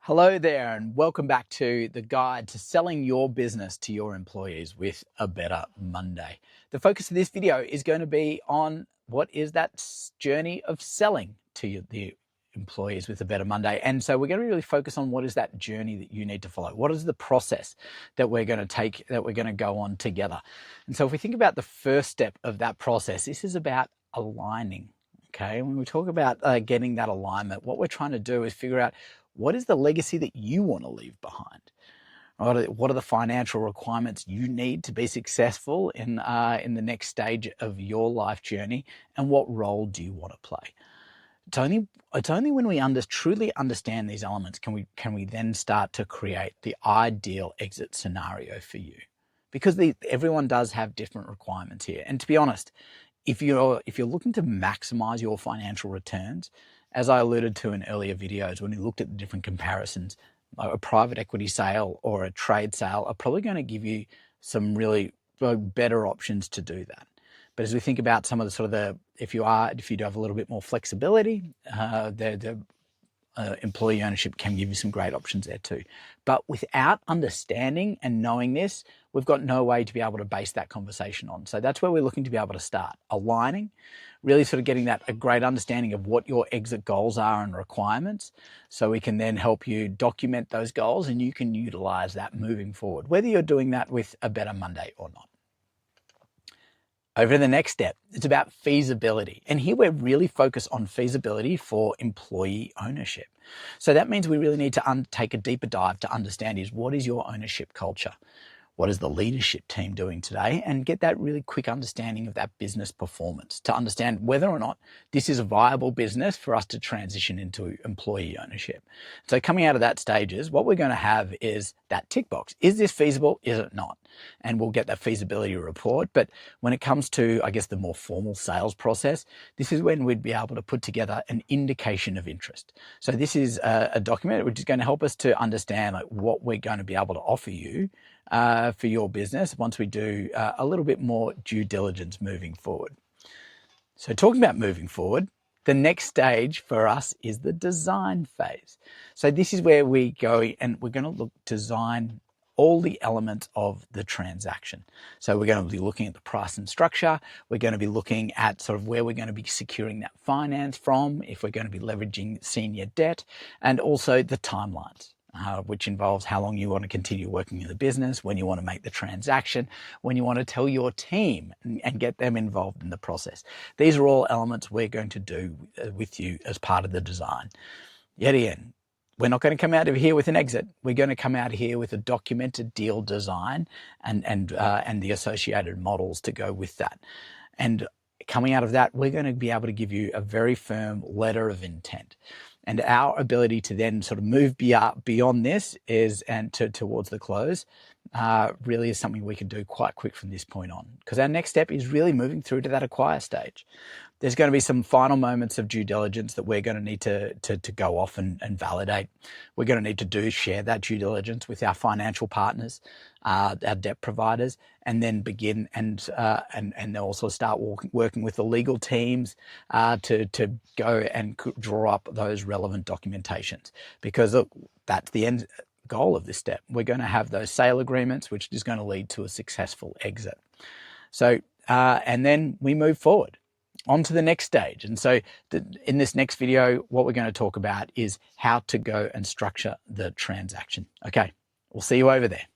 Hello there, and welcome back to the guide to selling your business to your employees with a better Monday. The focus of this video is going to be on what is that journey of selling to the employees with a better Monday. And so we're going to really focus on what is that journey that you need to follow. What is the process that we're going to take, that we're going to go on together? And so if we think about the first step of that process, this is about aligning. Okay, when we talk about getting that alignment, what we're trying to do is figure out what is the legacy that you want to leave behind. What are the financial requirements you need to be successful in the next stage of your life journey, and what role do you want to play? It's only when we truly understand these elements can we then start to create the ideal exit scenario for you, because everyone does have different requirements here. And to be honest, if you're looking to maximize your financial returns, as I alluded to in earlier videos, when we looked at the different comparisons, a private equity sale or a trade sale are probably going to give you some really better options to do that. But as we think about some of if you do have a little bit more flexibility, employee ownership can give you some great options there too. But without understanding and knowing this, we've got no way to be able to base that conversation on. So that's where we're looking to be able to start aligning, really sort of getting a great understanding of what your exit goals are and requirements, so we can then help you document those goals and you can utilize that moving forward, whether you're doing that with a better Monday or not. Over to the next step, it's about feasibility. And here we're really focused on feasibility for employee ownership. So that means we really need to take a deeper dive to understand what is your ownership culture? What is the leadership team doing today? And get that really quick understanding of that business performance to understand whether or not this is a viable business for us to transition into employee ownership. So coming out of that stages, what we're going to have is that tick box. Is this feasible? Is it not? And we'll get that feasibility report. But when it comes to, I guess, the more formal sales process, this is when we'd be able to put together an indication of interest. So this is a document which is going to help us to understand what we're going to be able to offer you for your business once we do a little bit more due diligence moving forward. So talking about moving forward, the next stage for us is the design phase. So this is where we go and we're going to design all the elements of the transaction. So we're going to be looking at the price and structure. We're going to be looking at sort of where we're going to be securing that finance from, if we're going to be leveraging senior debt, and also the timelines. Which involves how long you want to continue working in the business, when you want to make the transaction, when you want to tell your team and get them involved in the process. These are all elements we're going to do with you as part of the design. Yet again, we're not going to come out of here with an exit. We're going to come out here with a documented deal design and the associated models to go with that. And coming out of that, we're going to be able to give you a very firm letter of intent. And our ability to then sort of move beyond this towards the close really is something we can do quite quick from this point on, because our next step is really moving through to that acquire stage. There's going to be some final moments of due diligence that we're going to need to go off and validate. We're going to need to share that due diligence with our financial partners, our debt providers, and then begin and also start working with the legal teams to go and draw up those relevant documentations. Because look, that's the end goal of this step. We're going to have those sale agreements, which is going to lead to a successful exit. So, and then we move forward on to the next stage. And so in this next video, what we're going to talk about is how to go and structure the transaction. Okay, we'll see you over there.